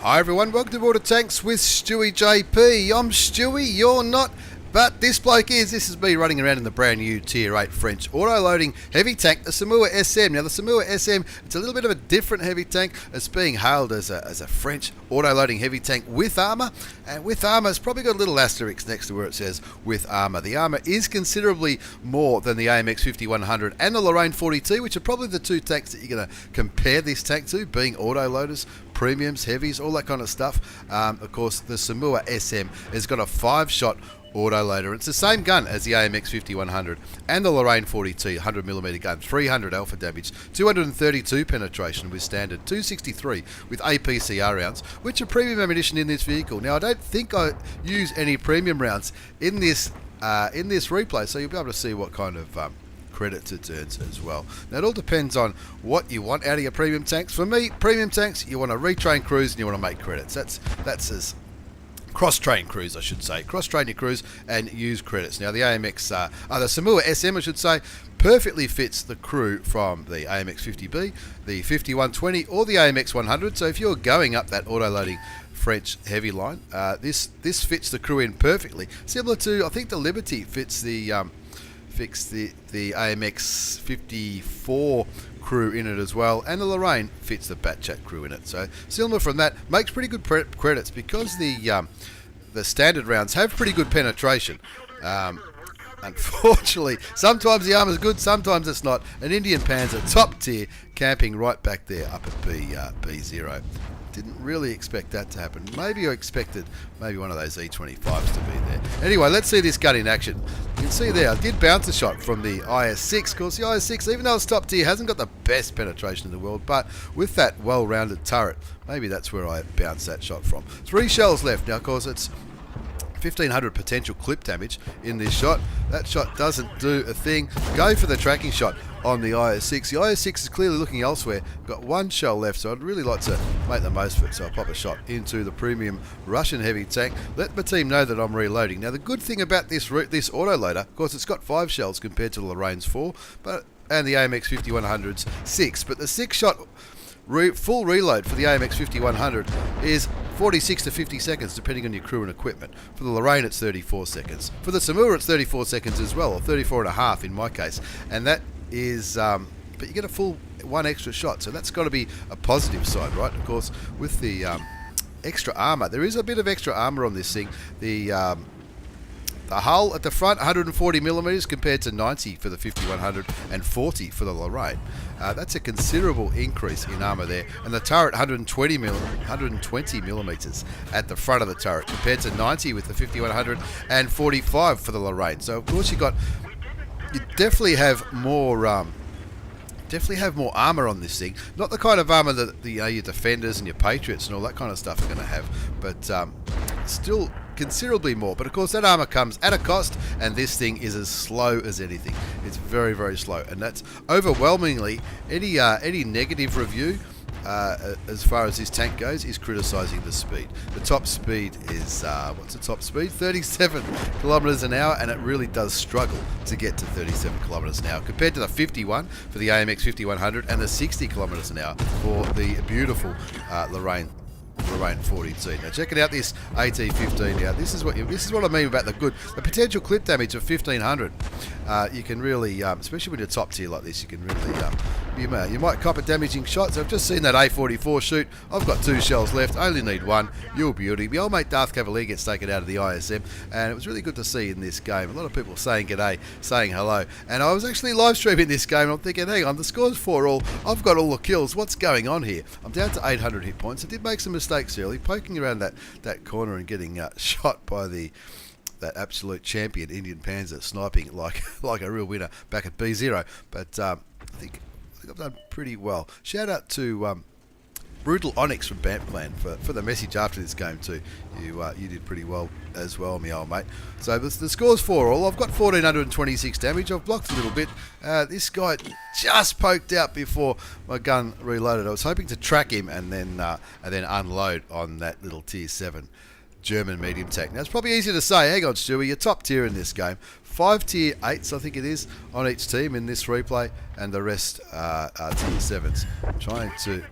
Hi everyone, welcome to Water Tanks with stewiejp. I'm Stewie, you're not, but this bloke is. This is me running around in the brand new Tier 8 French auto-loading heavy tank, the Somua SM. Now the Somua SM, it's a little bit of a different heavy tank. It's being hailed as a French auto-loading heavy tank with armour, and with armour it's probably got a little asterisk next to where it says with armour. The armour is considerably more than the AMX 5100 and the Lorraine 40T, which are probably the two tanks that you're going to compare this tank to, being auto-loaders, premiums, heavies, all that kind of stuff. Of course, the Somua SM has got a 5-shot autoloader. It's the same gun as the AMX 5100 and the Lorraine 40T 100mm gun, 300 alpha damage, 232 penetration with standard, 263 with APCR rounds, which are premium ammunition in this vehicle. Now, I don't think I use any premium rounds in this replay, so you'll be able to see what kind of credits it earns as well. Now, it all depends on what you want out of your premium tanks. For me, premium tanks, you want to retrain crews and you want to make credits. That's as cross-train crews, I should say. Cross-train your crews and use credits. Now, the the Somua SM, I should say, perfectly fits the crew from the AMX 50B, the 5120, or the AMX 100. So if you're going up that auto-loading French heavy line, this fits the crew in perfectly. Similar to, I think the Liberty fits the AMX 54 crew in it as well, and the Lorraine fits the Batchat crew in it. So similar from that, makes pretty good credits because the standard rounds have pretty good penetration. Unfortunately, sometimes the armor's good, sometimes it's not. An Indian Panzer, top tier, camping right back there up at B0. Didn't really expect that to happen. Maybe I expected one of those E25s to be there. Anyway, let's see this gun in action. You can see there, I did bounce a shot from the IS6. Of course, the IS6, even though it's top tier, hasn't got the best penetration in the world, but with that well-rounded turret, maybe that's where I bounced that shot from. 3 shells left. Now, of course, it's 1500 potential clip damage in this shot. That shot doesn't do a thing. Go for the tracking shot on the IS6. The IS6 is clearly looking elsewhere. Got 1 shell left, so I'd really like to make the most of it. So I'll pop a shot into the premium Russian heavy tank. Let my team know that I'm reloading. Now, the good thing about this autoloader, of course, it's got 5 shells compared to the Lorraine's 4, and the AMX 5100's 6. But the 6-shot full reload for the AMX 5100 is 46 to 50 seconds, depending on your crew and equipment. For the Lorraine, it's 34 seconds. For the Somua, it's 34 seconds as well, or 34 and a half in my case. And that is, but you get a full 1 extra shot, so that's got to be a positive side, right? Of course, with the extra armor, there is a bit of extra armor on this thing. The hull at the front, 140mm compared to 90 for the 5100 and 40 for the Lorraine. That's a considerable increase in armour there. And the turret, 120mm at the front of the turret compared to 90 with the 5100 and 45 for the Lorraine. So of course you definitely have more armour on this thing. Not the kind of armour that your Defenders and your Patriots and all that kind of stuff are going to have, but still considerably more. But of course that armour comes at a cost, and this thing is as slow as anything. It's very, very slow, and that's overwhelmingly any negative review as far as this tank goes is criticising the speed. The top speed is what's the top speed? 37 kilometres an hour, and it really does struggle to get to 37 kilometres an hour compared to the 51 for the AMX 5100 and the 60 kilometres an hour for the beautiful Lorraine 40T. Now checking out this AT15 now. This is what I mean about the potential clip damage of 1500. You can really, especially when you're top tier like this, you can really, you might cop a damaging shot. So I've just seen that A44 shoot. I've got 2 shells left. Only need 1. You'll beauty. My old mate Darth Cavalier gets taken out of the ISM, and it was really good to see in this game. A lot of people saying g'day, saying hello, and I was actually live streaming this game. And I'm thinking, hang on, the score's 4-all. I've got all the kills. What's going on here? I'm down to 800 hit points. I did make some mistakes early, poking around that corner and getting shot by that absolute champion Indian Panzer, sniping like a real winner back at B0. But I think I've done pretty well. Shout out to Brutal Onyx from Bamplan for the message after this game too. You did pretty well as well, my old mate. So the score's 4-all. I've got 1426 damage. I've blocked a little bit. This guy just poked out before my gun reloaded. I was hoping to track him and then unload on that little tier 7 German medium tank. Now it's probably easy to say, hang on Stewie, you're top tier in this game. 5 tier 8s I think it is on each team in this replay, and the rest are tier 7s. I'm trying to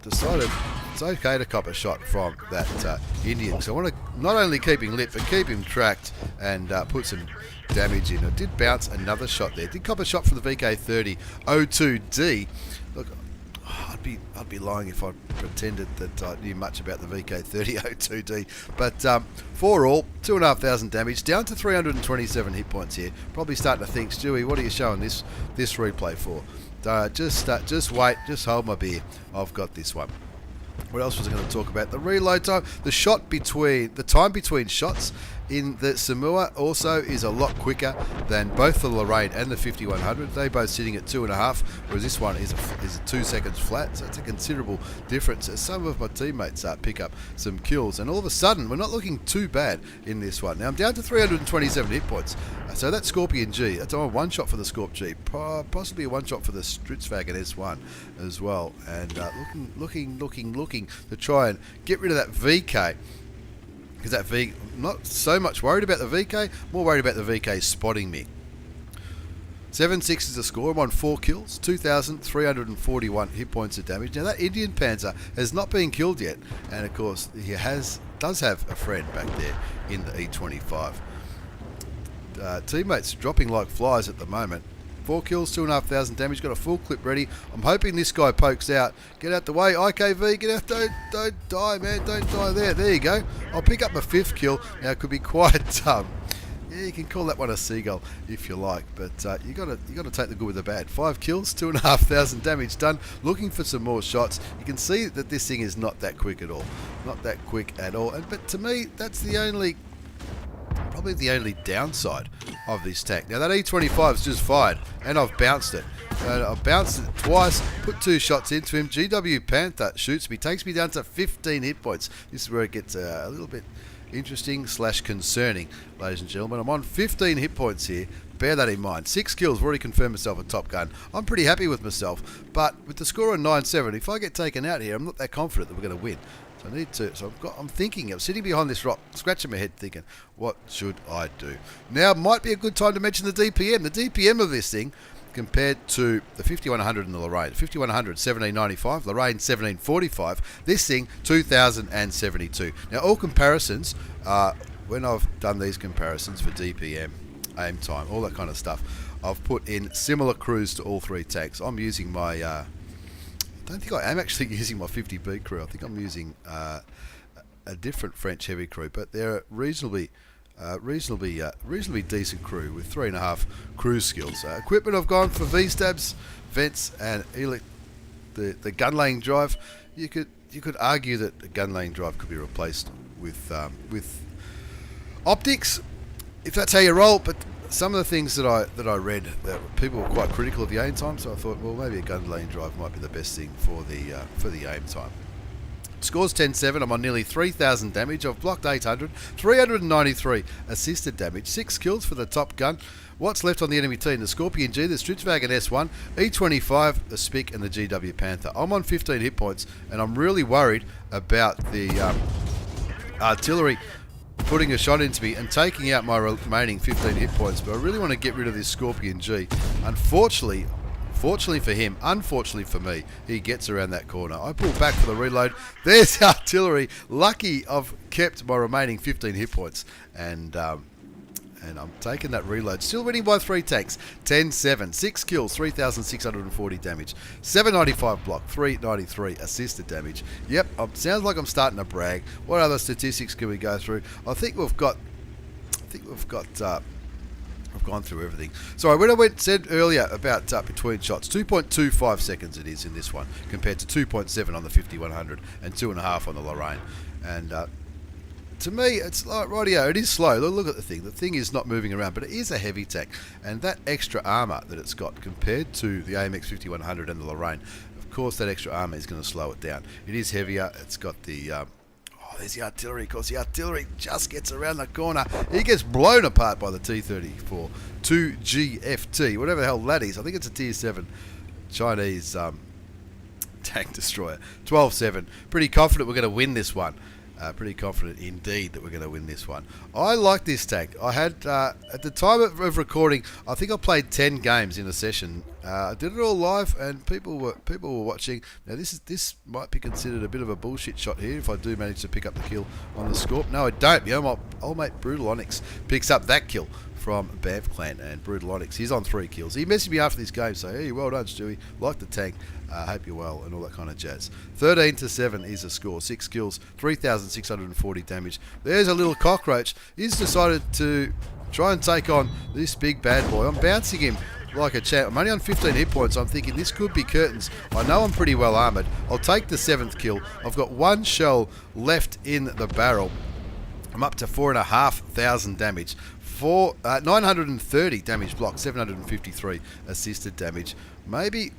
decided it's okay to cop a shot from that Indian. So I want to not only keep him lit, but keep him tracked and put some damage in. I did bounce another shot there. Did cop a shot from the VK30 02D. Look, I'd be lying if I pretended that I knew much about the VK30 02D. But 4 all, 2,500 damage, down to 327 hit points here. Probably starting to think, Stewie, what are you showing this replay for? Just wait, just hold my beer. I've got this one. What else was I going to talk about? The reload time, the time between shots in the Somua also is a lot quicker than both the Lorraine and the 5100. They both sitting at 2.5, whereas this one is 2 seconds flat. So it's a considerable difference as some of my teammates pick up some kills. And all of a sudden, we're not looking too bad in this one. Now I'm down to 327 hit points. So that's Scorpion G. That's a one shot for the Scorp G. Possibly a one shot for the Stritzwagen S1 as well. And looking to try and get rid of that VK. Because that V, not so much worried about the VK, more worried about the VK spotting me. 7-6 is the score. I'm on 4 kills, 2,341 hit points of damage. Now that Indian Panzer has not been killed yet, and of course he does have a friend back there in the E25. Teammates dropping like flies at the moment. 4 kills, 2,500 damage, got a full clip ready. I'm hoping this guy pokes out. Get out the way, IKV, get out, don't die, man, don't die there. There you go. I'll pick up my 5th kill. Now, it could be quite, yeah, you can call that one a seagull if you like, but you got to take the good with the bad. 5 kills, 2,500 damage done. Looking for some more shots. You can see that this thing is not that quick at all. Not that quick at all. But to me, that's probably the only downside of this tank. Now that E25's just fired, and I've bounced it. I've bounced it twice, put 2 shots into him. GW Panther shoots me, takes me down to 15 hit points. This is where it gets a little bit interesting / concerning, ladies and gentlemen. I'm on 15 hit points here. Bear that in mind. 6 kills, I've already confirmed myself a Top Gun. I'm pretty happy with myself, but with the score on 9-7, if I get taken out here, I'm not that confident that we're going to win. So I need to. So I'm thinking. I'm sitting behind this rock, scratching my head, thinking, what should I do? Now might be a good time to mention the DPM. The DPM of this thing, compared to the 5100 and the Lorraine. 5100 1795, Lorraine 1745. This thing 2072. Now all comparisons, when I've done these comparisons for DPM, aim time, all that kind of stuff, I've put in similar crews to all 3 tanks. I'm using my. I don't think I am actually using my 50B crew. I think I'm using a different French heavy crew, but they're a reasonably decent crew with 3.5 cruise skills. Equipment, I've gone for V-stabs, vents, and the gun laying drive. You could argue that the gun laying drive could be replaced with optics, if that's how you roll. But some of the things that I read, that people were quite critical of the aim time, so I thought, well, maybe a gun lane drive might be the best thing for the aim time. Scores 10-7. I'm on nearly 3,000 damage. I've blocked 800, 393 assisted damage, 6 kills for the Top Gun. What's left on the enemy team? The Scorpion G, the Stritzwagen S1, E25, the Spic, and the GW Panther. I'm on 15 hit points, and I'm really worried about the artillery putting a shot into me and taking out my remaining 15 hit points. But I really want to get rid of this Scorpion G. Fortunately for him, unfortunately for me, he gets around that corner. I pull back for the reload. There's the artillery. Lucky I've kept my remaining 15 hit points, and I'm taking that reload. Still winning by 3 tanks. 10-7. 6 kills, 3,640 damage. 795 block, 393 assisted damage. Yep, sounds like I'm starting to brag. What other statistics can we go through? I've gone through everything. Sorry, when I said earlier about between shots, 2.25 seconds it is in this one, compared to 2.7 on the 5100 and 2.5 on the Lorraine. And to me, it's like, rightio, it is slow. Look at the thing. The thing is not moving around, but it is a heavy tank. And that extra armour that it's got compared to the AMX 5100 and the Lorraine, of course that extra armour is going to slow it down. It is heavier. It's got the... there's the artillery. Of course, the artillery just gets around the corner. He gets blown apart by the T-34 2GFT, whatever the hell that is. I think it's a Tier 7 Chinese tank destroyer. 12-7. Pretty confident we're going to win this one. Pretty confident indeed that we're going to win this one. I like this tank. I had, at the time of recording, I think I played 10 games in a session. I did it all live, and people were watching. Now this might be considered a bit of a bullshit shot here if I do manage to pick up the kill on the Scorp. No, I don't. You know, my old mate Brutal Onyx picks up that kill from Bav Clan, and Brutal Onyx, he's on 3 kills. He messaged me after this game, so hey, well done, Stewie. Like the tank. Hope you're well, and all that kind of jazz. 13-7 is a score. 6 kills, 3,640 damage. There's a little cockroach. He's decided to try and take on this big bad boy. I'm bouncing him like a champ. I'm only on 15 hit points. I'm thinking this could be curtains. I know I'm pretty well armoured. I'll take the 7th kill. I've got 1 shell left in the barrel. I'm up to 4,500 damage. 930 damage blocked, 753 assisted damage. Maybe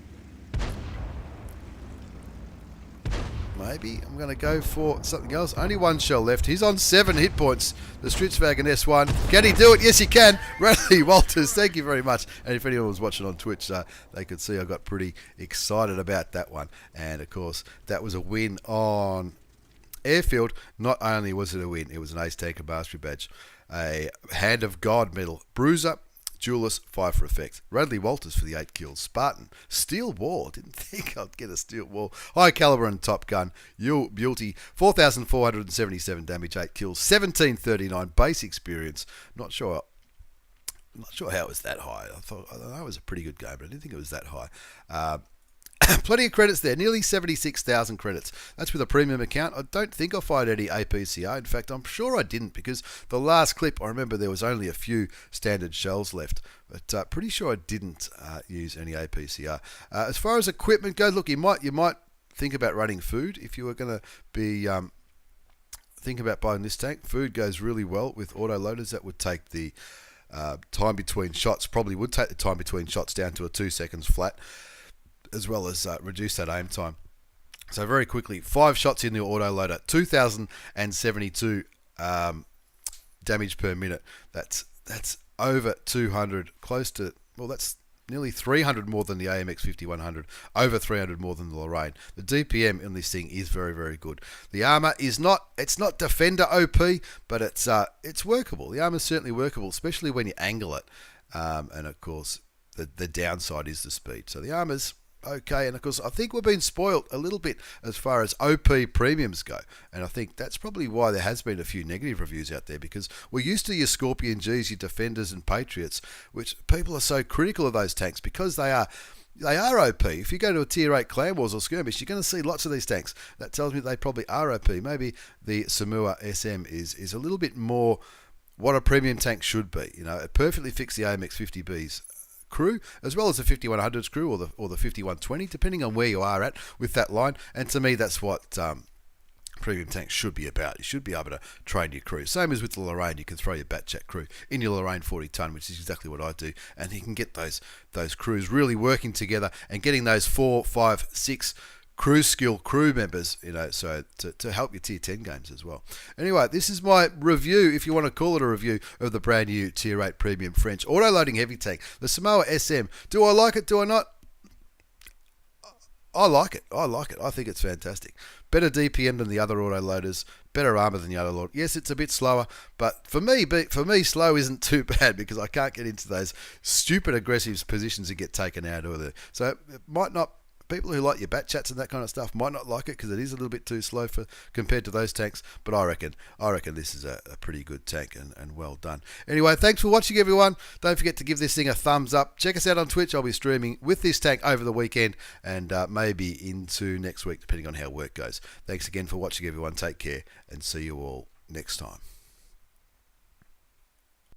I'm going to go for something else. Only 1 shell left. He's on 7 hit points. The Stritzwagen S1. Can he do it? Yes, he can. Radley Walters, thank you very much. And if anyone was watching on Twitch, they could see I got pretty excited about that one. And, of course, that was a win on Airfield. Not only was it a win, it was an Ace Tanker Mastery Badge. A Hand of God medal. Bruiser. Duelist, 5 for effect. Radley Walters for the 8 kills. Spartan, Steel Wall. Didn't think I'd get a Steel Wall. High Caliber and Top Gun. Beauty, 4,477 damage, 8 kills. 1,739 base experience. Not sure how it was that high. I know it was a pretty good game, but I didn't think it was that high. Plenty of credits there, nearly 76,000 credits. That's with a premium account. I don't think I fired any APCR. In fact, I'm sure I didn't, because the last clip, I remember there was only a few standard shells left. But pretty sure I didn't use any APCR. As far as equipment goes, look, you might think about running food if you were going to be thinking about buying this tank. Food goes really well with auto loaders. That would take the time between shots, probably would take the time between shots down to a 2 seconds flat, as well as reduce that aim time. So very quickly, 5 shots in the autoloader, 2,072 damage per minute. That's over 200, close to, well, that's nearly 300 more than the AMX 5100, over 300 more than the Lorraine. The DPM in this thing is very, very good. The armor is it's not Defender OP, but it's workable. The armor is certainly workable, especially when you angle it. And of course, the downside is the speed. So the armor's okay, and of course I think we've been spoilt a little bit as far as OP premiums go, and I think that's probably why there has been a few negative reviews out there, because we're used to your Scorpion Gs, your Defenders and Patriots, which people are so critical of those tanks because they are OP. If you go to a Tier 8 Clan Wars or Skirmish, you're going to see lots of these tanks. That tells me they probably are OP. Maybe the Somua SM is a little bit more what a premium tank should be. You know, it perfectly fits the AMX 50B's crew, as well as the 5100's crew or the 5120, depending on where you are at with that line. And to me, that's what premium tanks should be about. You should be able to train your crew. Same as with the Lorraine, you can throw your Batchat crew in your Lorraine 40 ton, which is exactly what I do, and you can get those crews really working together and getting those 4, 5, 6 crew skill crew members, you know, so to help your Tier 10 games as well. Anyway, this is my review, if you want to call it a review, of the brand new Tier 8 Premium French auto-loading heavy tank, the Somua SM. Do I like it? Do I not? I like it. I think it's fantastic. Better DPM than the other auto-loaders, better armor than the other loader. Yes, it's a bit slower, but for me, slow isn't too bad, because I can't get into those stupid aggressive positions that get taken out of there. So it might not. People who like your Batchats and that kind of stuff might not like it, because it is a little bit too slow compared to those tanks. But I reckon this is a pretty good tank and well done. Anyway, thanks for watching, everyone. Don't forget to give this thing a thumbs up. Check us out on Twitch. I'll be streaming with this tank over the weekend and maybe into next week, depending on how work goes. Thanks again for watching, everyone. Take care and see you all next time.